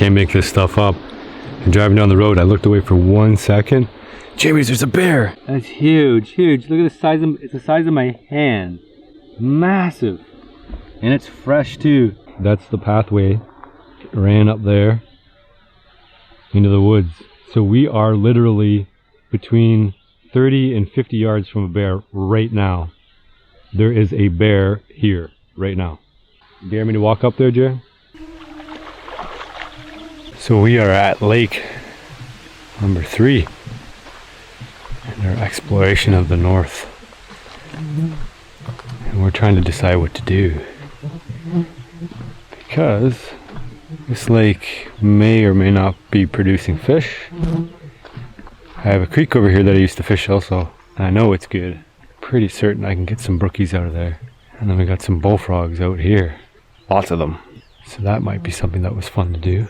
can't make this stuff up. And driving down the road, I looked away for 1 second. Jamie's, there's a bear. That's huge, huge. Look at the size of, it's the size of my hand. Massive. And it's fresh too. That's the pathway. It ran up there into the woods. So we are literally between 30 and 50 yards from a bear right now. There is a bear here right now. You dare me to walk up there, Jerry? So we are at lake number 3 in our exploration of the north. And we're trying to decide what to do. Because this lake may or may not be producing fish. I have a creek over here that I used to fish also. And I know it's good. Pretty certain I can get some brookies out of there. And then we got some bullfrogs out here. Lots of them. So that might be something that was fun to do.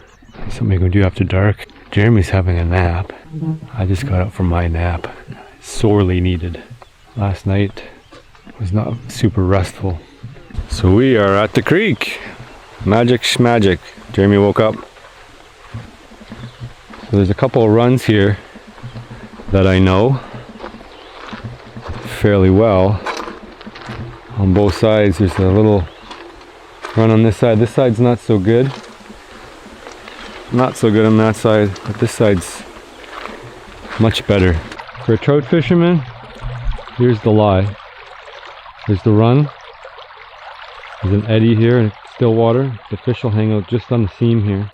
Something we can do after dark. Jeremy's having a nap. I just got up from my nap. Sorely needed. Last night was not super restful. So we are at the creek. Magic schmagic. Jeremy woke up. So there's a couple of runs here that I know fairly well. On both sides there's a little run on this side. This side's not so good. Not so good on that side, but this side's much better. For a trout fisherman, here's the lie. There's the run. There's an eddy here and still water. The fish will hang out just on the seam here.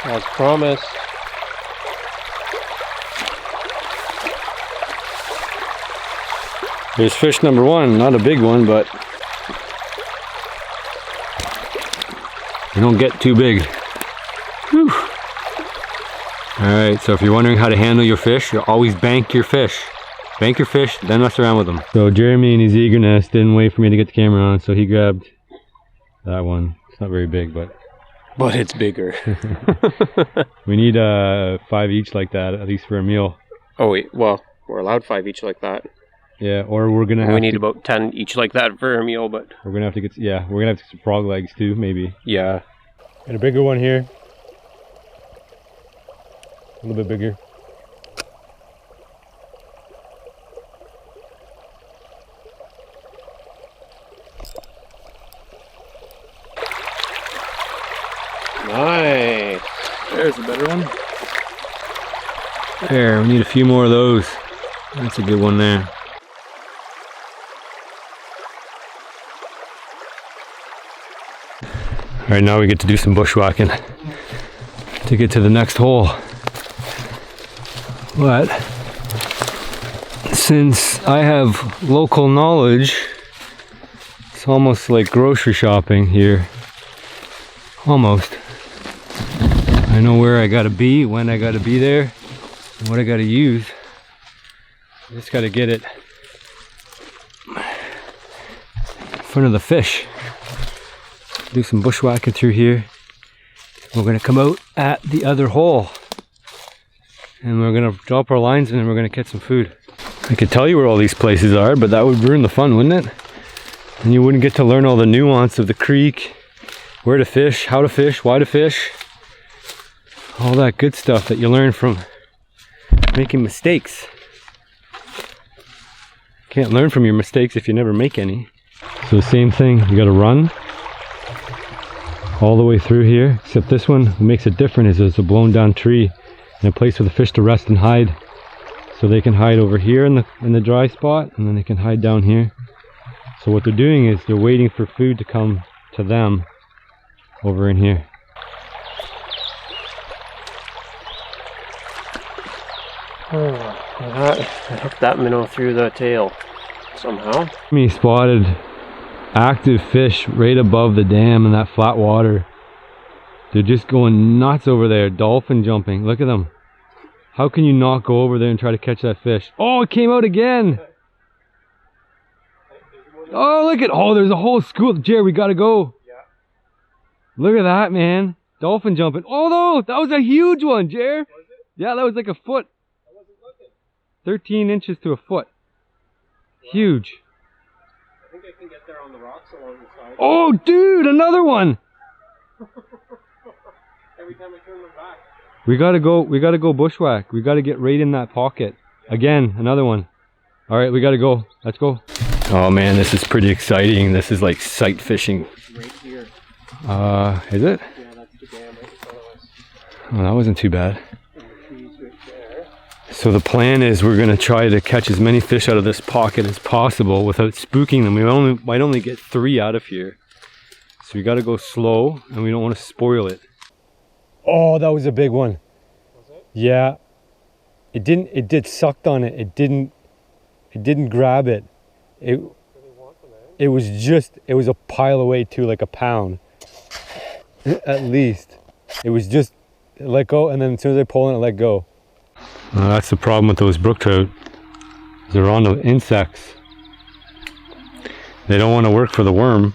As promised. There's fish number 1, not a big one, but they don't get too big. Whew. Alright, so if you're wondering how to handle your fish, you always bank your fish. Bank your fish, then mess around with them. So Jeremy in his eagerness didn't wait for me to get the camera on, so he grabbed that one. It's not very big, but it's bigger. we need 5 each like that, at least for a meal. Oh wait, well, we're allowed 5 each like that. Yeah, or we're gonna have we need about 10 each like that for a meal, but we're gonna have to get, yeah, we're gonna have to get some frog legs too, maybe. Yeah. And a bigger one here. A little bit bigger. Nice. There's a better one. There, we need a few more of those. That's a good one there. Alright, now we get to do some bushwhacking to get to the next hole. But since I have local knowledge, it's almost like grocery shopping here. Almost. I know where I gotta be, when I gotta be there, and what I gotta use. I just gotta get it in front of the fish. Do some bushwhacking through here. We're gonna come out at the other hole and we're gonna drop our lines in and we're gonna catch some food. I could tell you where all these places are, but that would ruin the fun, wouldn't it? And you wouldn't get to learn all the nuance of the creek, where to fish, how to fish, why to fish, all that good stuff that you learn from making mistakes. Can't learn from your mistakes if you never make any. So same thing, you gotta run all the way through here, except this one, what makes it different is there's a blown down tree and a place for the fish to rest and hide. So they can hide over here in the dry spot, and then they can hide down here. So what they're doing is they're waiting for food to come to them over in here. I hooked that minnow through the tail somehow. We spotted active fish right above the dam in that flat water. They're just going nuts over there, dolphin jumping. Look at them. How can you not go over there and try to catch that fish? Oh, it came out again. Oh, look at, oh, there's a whole school. Jerry, we gotta go. Look at that, man. Dolphin jumping. Oh no, that was a huge one, Jer. Was it? Yeah, that was like a foot. I wasn't looking. 13 inches to a foot. Wow. Huge. I think I can get there on the rocks along the side. Oh dude, another one. Every time I turn them back. We gotta go bushwhack. We gotta get right in that pocket. Again, another one. Alright, we gotta go. Let's go. Oh man, this is pretty exciting. This is like sight fishing. Right here. Is it? Yeah, that's the dam right in front of us. Oh, that wasn't too bad. And the trees right there. So the plan is we're gonna try to catch as many fish out of this pocket as possible without spooking them. We might only get 3 out of here. So we gotta go slow and we don't want to spoil it. Oh, that was a big one. Was it? Yeah. It did sucked on it. It didn't grab it. It was a pile away too, like a pound. At least. It was just let go, and then as soon as I pull in, it let go. That's the problem with those brook trout. They're on the insects. They don't want to work for the worm.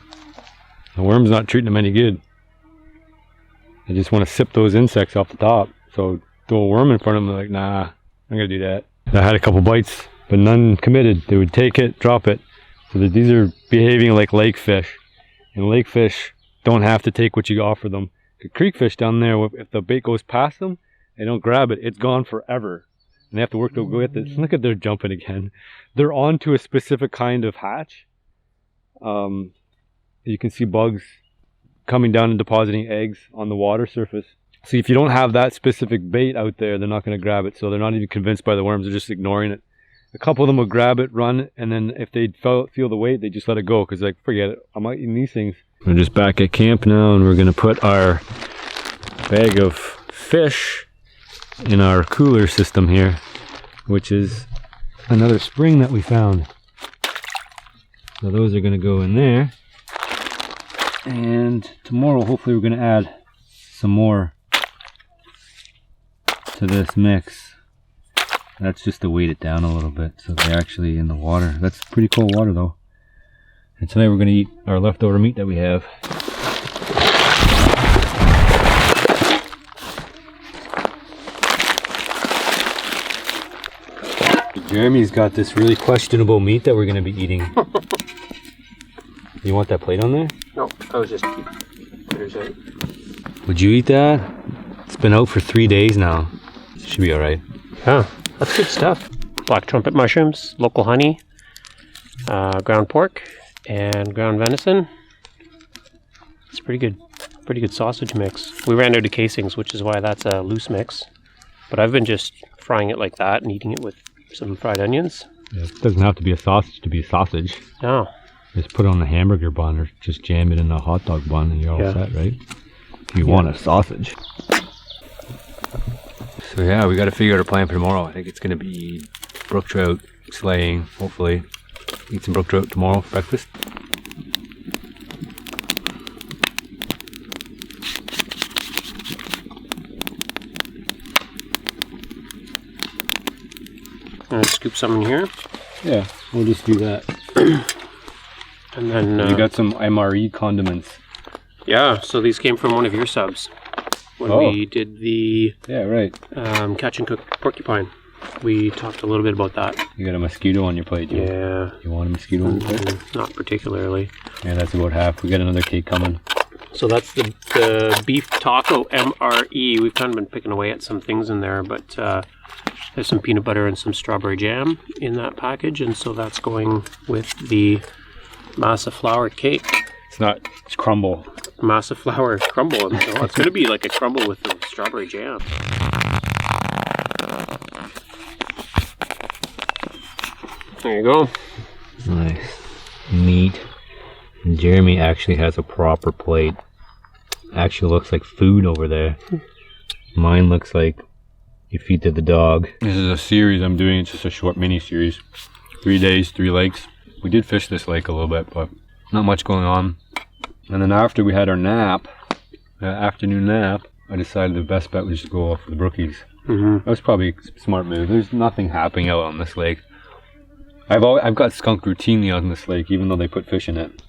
The worm's not treating them any good. They just want to sip those insects off the top. So throw a worm in front of them, they're like, nah, I'm not gonna do that. I had a couple bites, but none committed. They would take it, drop it. So that these are behaving like lake fish. And lake fish don't have to take what you offer them. The creek fish down there, if the bait goes past them, they don't grab it, it's gone forever. And they have to work to go get this. Look at they're jumping again. They're onto a specific kind of hatch. You can see bugs coming down and depositing eggs on the water surface. See, if you don't have that specific bait out there, they're not going to grab it. So they're not even convinced by the worms, they're just ignoring it. A couple of them will grab it, run, and then if they feel the weight, they just let it go because like, forget it, I'm not eating these things. We're just back at camp now and we're going to put our bag of fish in our cooler system here, which is another spring that we found. So those are going to go in there. And tomorrow, hopefully, we're going to add some more to this mix. That's just to weight it down a little bit so they're actually in the water. That's pretty cold water though. And tonight we're going to eat our leftover meat that we have. Jeremy's got this really questionable meat that we're going to be eating. You want that plate on there? No, I was just keeping. Would you eat that? It's been out for 3 days now. Should be alright. Yeah, that's good stuff. Black trumpet mushrooms, local honey, ground pork, and ground venison. It's pretty good sausage mix. We ran out of casings, which is why that's a loose mix. But I've been just frying it like that and eating it with some fried onions. Yeah, it doesn't have to be a sausage to be a sausage. No. Just put it on a hamburger bun or just jam it in a hot dog bun and you're all set, right? If you want a sausage. So yeah, we got to figure out a plan for tomorrow. I think it's going to be brook trout slaying, hopefully. Eat some brook trout tomorrow for breakfast. Gonna scoop some in here. Yeah, we'll just do that. And then you got some MRE condiments. Yeah, so these came from one of your subs when we did the catch and cook porcupine. We talked a little bit about that. You got a mosquito on your plate, Joe? Yeah. You want a mosquito on your plate? Not particularly. Yeah, that's about half. We got another cake coming. So that's the beef taco MRE. We've kind of been picking away at some things in there, but there's some peanut butter and some strawberry jam in that package, and so that's going with the masa flour cake. It's not, it's crumble. Masa flour crumble. Oh, it's going to be like a crumble with the strawberry jam. There you go. Nice. Meat. And Jeremy actually has a proper plate. Actually looks like food over there. Mine looks like you feed to the dog. This is a series I'm doing. It's just a short mini series. 3 days, 3 lakes. We did fish this lake a little bit, but not much going on. And then after we had our nap, afternoon nap, I decided the best bet was to go off for the brookies. That was probably a smart move. There's nothing happening out on this lake. I've got skunk routinely on this lake, even though they put fish in it.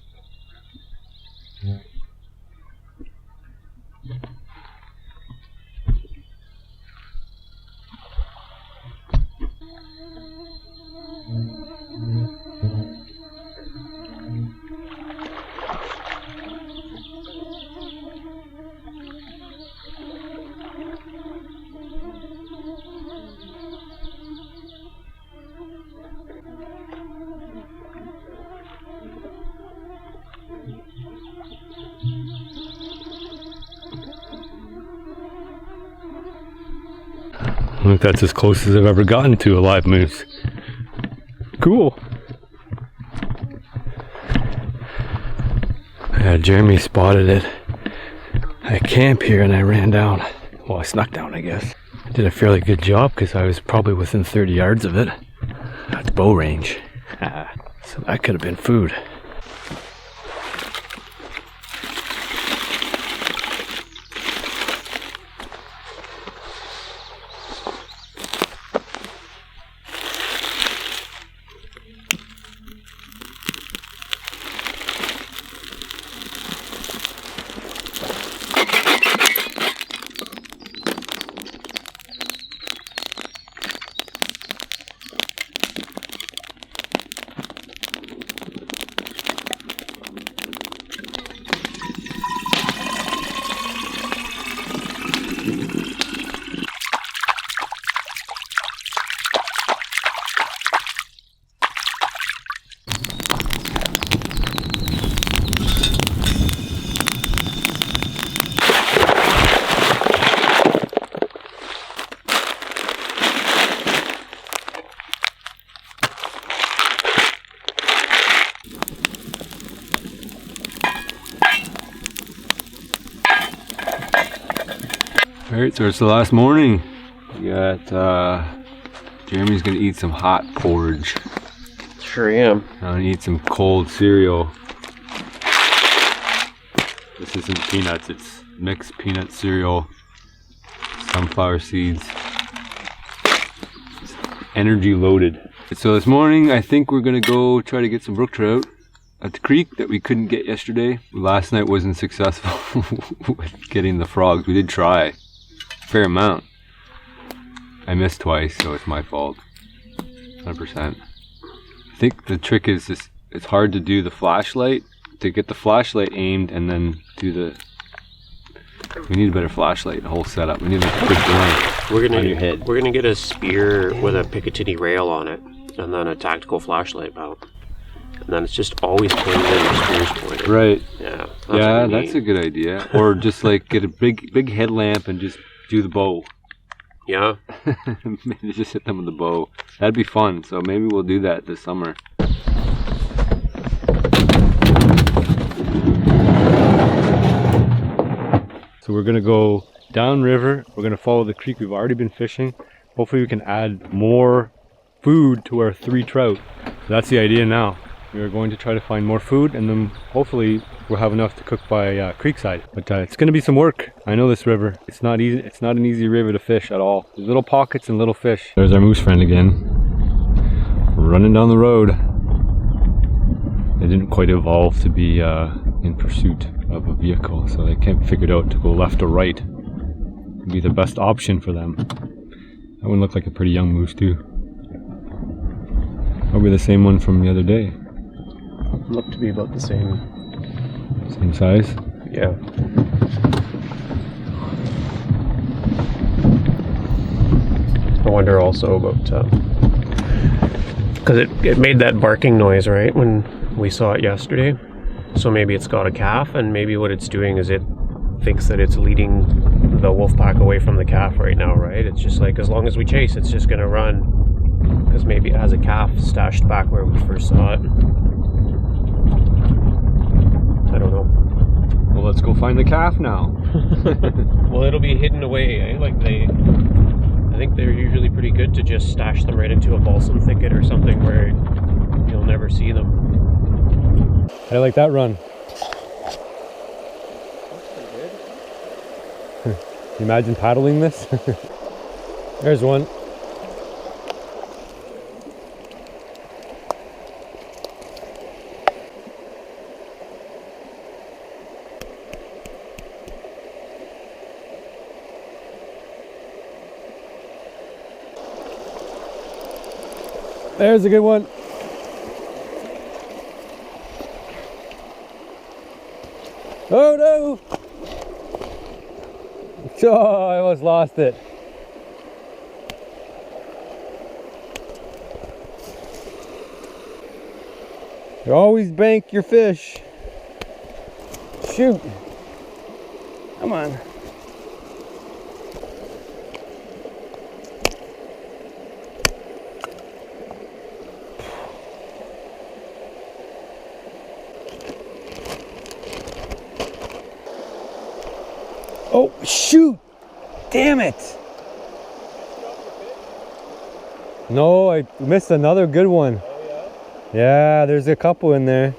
I think that's as close as I've ever gotten to a live moose. Cool. Yeah, Jeremy spotted it at camp here and I ran down. Well, I snuck down, I guess. I did a fairly good job because I was probably within 30 yards of it. That's bow range. So that could have been food. Alright, so it's the last morning. We got, Jeremy's gonna eat some hot porridge. Sure am. I'm gonna eat some cold cereal. This isn't peanuts, it's mixed peanut cereal, sunflower seeds. It's energy loaded. So this morning, I think we're gonna go try to get some brook trout at the creek that we couldn't get yesterday. Last night wasn't successful with getting the frogs. We did try. Fair amount. I missed twice, so it's my fault. 100%. I think the trick is just, it's hard to do the flashlight, to get the flashlight aimed and then do the... We need a better flashlight, the whole setup. We need like a big lamp on your head. We're gonna get a spear with a Picatinny rail on it, and then a tactical flashlight mount. And then it's just always pointed in the spear's pointed. Right. Yeah. That's a good idea. Or just like get a big headlamp and just do the bow. Yeah. Maybe just hit them with the bow. That'd be fun. So maybe we'll do that this summer. So we're gonna go downriver. We're gonna follow the creek. We've already been fishing. Hopefully we can add more food to our 3 trout. So that's the idea now. We are going to try to find more food and then hopefully we'll have enough to cook by creekside. But it's going to be some work. I know this river. It's not easy. It's not an easy river to fish at all. There's little pockets and little fish. There's our moose friend again. Running down the road. They didn't quite evolve to be in pursuit of a vehicle, so they can't figure it out to go left or right. Would be the best option for them. That one looked like a pretty young moose too. Probably the same one from the other day. Looked to be about the same. Same size? Yeah. I wonder also about, because it made that barking noise, right, when we saw it yesterday. So maybe it's got a calf, and maybe what it's doing is it thinks that it's leading the wolf pack away from the calf right now, right? It's just like, as long as we chase, it's just gonna run. Because maybe it has a calf stashed back where we first saw it. I don't know. Well, let's go find the calf now. Well, it'll be hidden away, eh? Like I think they're usually pretty good to just stash them right into a balsam thicket or something where you'll never see them. I like that run. Can you imagine paddling this? There's one. There's a good one. Oh no! Oh, I almost lost it. You always bank your fish. Shoot. Come on. Oh, shoot! Damn it! No, I missed another good one. Oh, yeah? Yeah, there's a couple in there.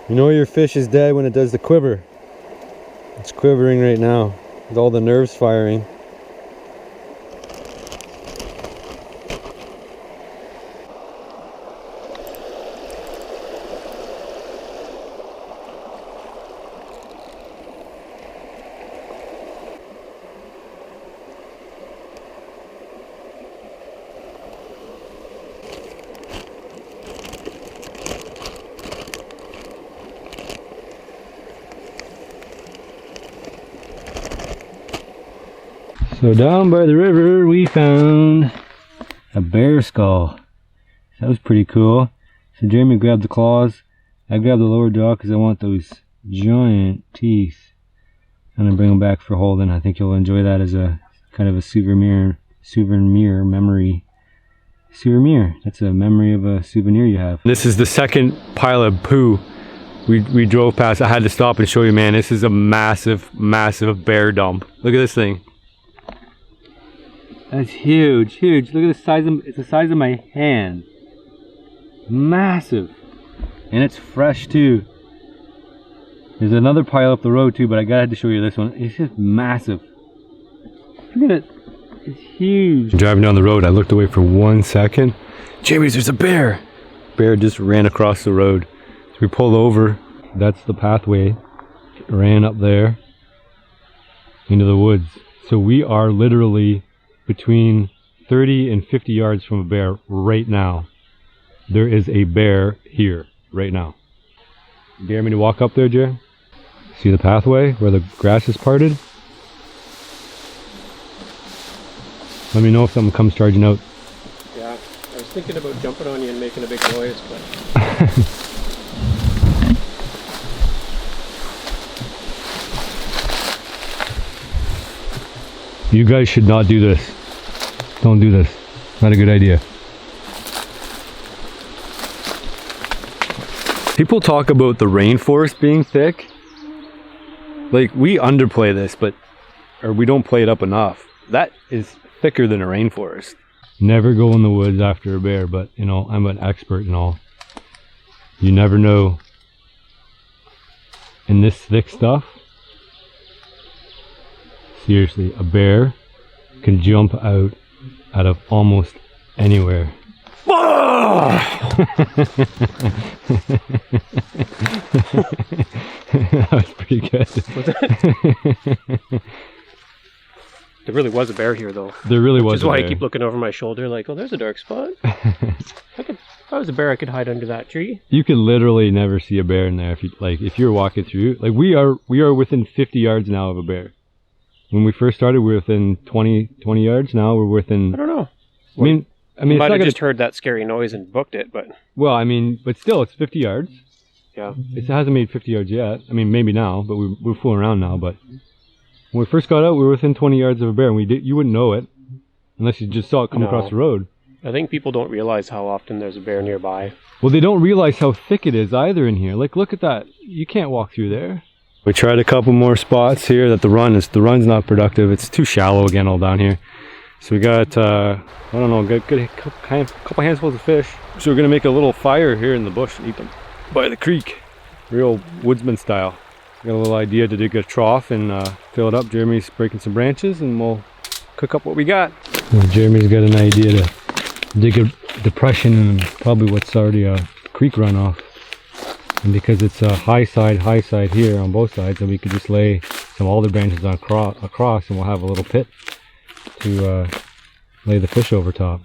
You know your fish is dead when it does the quiver. It's quivering right now with all the nerves firing. So down by the river we found a bear skull. That was pretty cool. So Jeremy grabbed the claws. I grabbed the lower jaw because I want those giant teeth. I'm gonna bring them back for Holden. I think you'll enjoy that as a kind of a souvenir memory. Souvenir. That's a memory of a souvenir you have. This is the second pile of poo we drove past. I had to stop and show you, man. This is a massive, massive bear dump. Look at this thing. That's huge, huge. Look at the size of, it's the size of my hand. Massive. And it's fresh too. There's another pile up the road too, but I had to show you this one. It's just massive. Look at it. It's huge. Driving down the road, I looked away for 1 second. Jamie's, there's a bear. Bear just ran across the road. So we pulled over. That's the pathway. Ran up there into the woods. So we are literally between 30 and 50 yards from a bear right now. There is a bear here right now. Dare me to walk up there, Jer? See the pathway where the grass is parted? Let me know if something comes charging out. Yeah, I was thinking about jumping on you and making a big noise, but... You guys should not do this. Don't do this. Not a good idea. People talk about the rainforest being thick. Like, we underplay this, or we don't play it up enough. That is thicker than a rainforest. Never go in the woods after a bear, but you know, I'm an expert and all. You never know. In this thick stuff, seriously, a bear can jump out of almost anywhere. That was pretty good. There really was a bear here, though. There really was. Which is why I keep looking over my shoulder, like, oh, there's a dark spot. If I was a bear, I could hide under that tree. You could literally never see a bear in there if you're walking through. Like, we are within 50 yards now of a bear. When we first started, we were within 20 yards. Now we're within. I don't know. I mean, you might have just heard that scary noise and booked it, but. Well, I mean, but still, it's 50 yards. Yeah. It hasn't made 50 yards yet. I mean, maybe now, but we're fooling around now. But when we first got out, we were within 20 yards of a bear, and you wouldn't know it unless you just saw it come across the road. I think people don't realize how often there's a bear nearby. Well, they don't realize how thick it is either in here. Like, look at that. You can't walk through there. We tried a couple more spots here that the run's not productive. It's too shallow again all down here. So we got, I don't know, good couple handfuls of fish. So we're gonna make a little fire here in the bush and eat them by the creek. Real woodsman style. Got a little idea to dig a trough and fill it up. Jeremy's breaking some branches and we'll cook up what we got. Well, Jeremy's got an idea to dig a depression and probably what's already a creek runoff. And because it's a high side here on both sides, and we could just lay some alder branches on across and we'll have a little pit to lay the fish over top.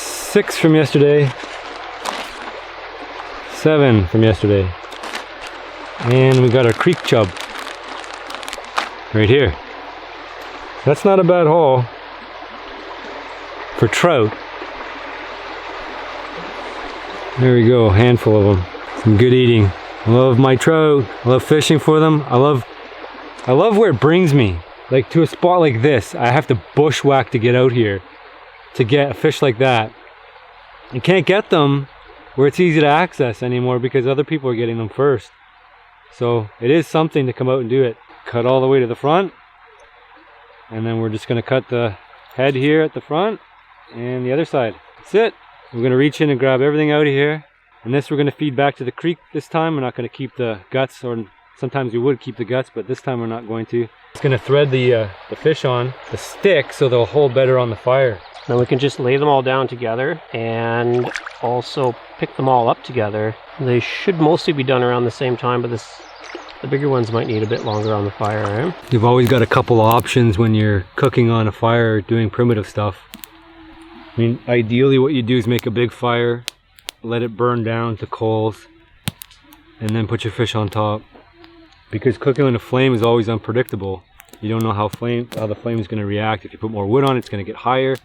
6 from yesterday, 7 from yesterday, and we got our creek chub right here. That's not a bad haul for trout. There we go, a handful of them. Some good eating. I love my trout. I love fishing for them. I love where it brings me. Like to a spot like this, I have to bushwhack to get out here to get a fish like that. You can't get them where it's easy to access anymore because other people are getting them first. So it is something to come out and do it. Cut all the way to the front. And then we're just gonna cut the head here at the front and the other side. That's it. We're gonna reach in and grab everything out of here. And this we're gonna feed back to the creek this time. We're not gonna keep the guts, or sometimes we would keep the guts, but this time we're not going to. It's gonna thread the fish on the stick so they'll hold better on the fire. Then we can just lay them all down together and also pick them all up together. They should mostly be done around the same time, but the bigger ones might need a bit longer on the fire, right? You've always got a couple of options when you're cooking on a fire, doing primitive stuff. I mean, ideally what you do is make a big fire, let it burn down to coals, and then put your fish on top. Because cooking on a flame is always unpredictable. You don't know how the flame is going to react. If you put more wood on it, it's going to get higher.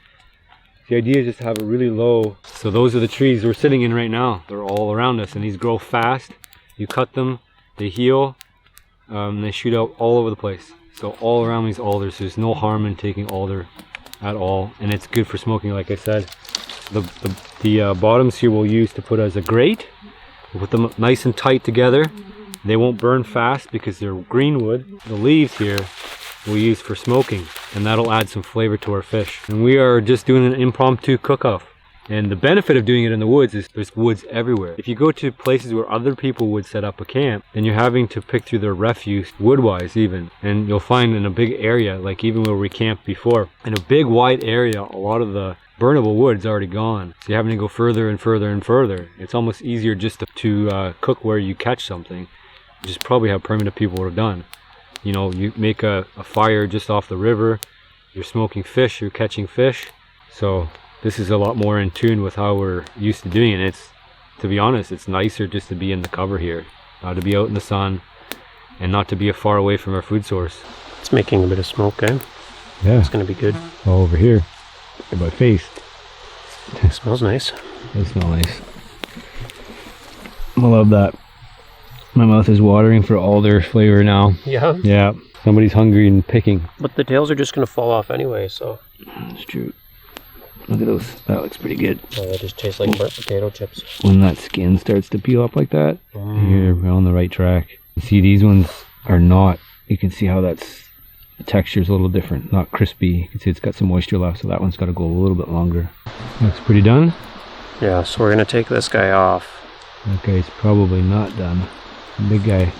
The idea is just to have it really low. So those are the trees we're sitting in right now. They're all around us, and these grow fast. You cut them, they heal, they shoot out all over the place. So all around these alders, there's no harm in taking alder at all, and it's good for smoking, like I said. The bottoms here we'll use to put as a grate. We'll put them nice and tight together. They won't burn fast because they're green wood. The leaves here we'll use for smoking, and that'll add some flavor to our fish. And we are just doing an impromptu cook-off. And the benefit of doing it in the woods is there's woods everywhere. If you go to places where other people would set up a camp, then you're having to pick through their refuse, wood-wise even. And you'll find in a big area, like even where we camped before, in a big wide area, a lot of the burnable wood's already gone. So you're having to go further and further and further. It's almost easier just to cook where you catch something, which is probably how primitive people would have done. You know, you make a fire just off the river, you're smoking fish, you're catching fish. So this is a lot more in tune with how we're used to doing it. It's, to be honest, it's nicer just to be in the cover here, to be out in the sun, and not to be far away from our food source. It's making a bit of smoke, eh? Yeah. It's gonna be good. All over here, in my face. It smells nice. It smells nice. I love that. My mouth is watering for alder flavor now. Yeah? Yeah. Somebody's hungry and picking. But the tails are just going to fall off anyway, so... That's true. Look at those. That looks pretty good. Oh, that just tastes like burnt potato chips. When that skin starts to peel up like that, you're on the right track. You see, these ones are not... You can see how that's... The texture's a little different. Not crispy. You can see it's got some moisture left, so that one's got to go a little bit longer. Looks pretty done. Yeah, so we're going to take this guy off. Okay, it's probably not done. Big guy.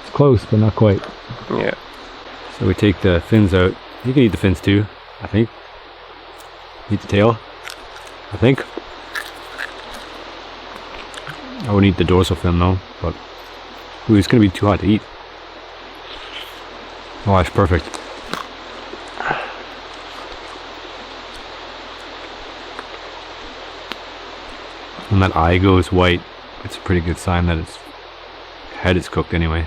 It's close, but not quite. Yeah. So we take the fins out. You can eat the fins too, I think. Eat the tail, I think. I wouldn't eat the dorsal fin though, but ooh, it's gonna be too hot to eat. Oh, that's perfect. When that eye goes white, it's a pretty good sign that its head is cooked anyway.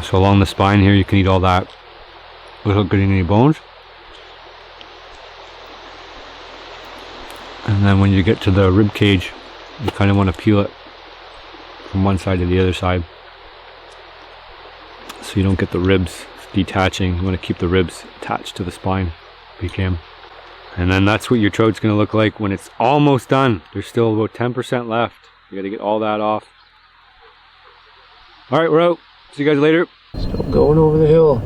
So along the spine here, you can eat all that without getting any bones. And then when you get to the rib cage, you kind of want to peel it from one side to the other side, so you don't get the ribs detaching. You want to keep the ribs attached to the spine if you can. And then that's what your trout's going to look like when it's almost done. There's still about 10% left. You got to get all that off. All right, we're out. See you guys later. Still going over the hill.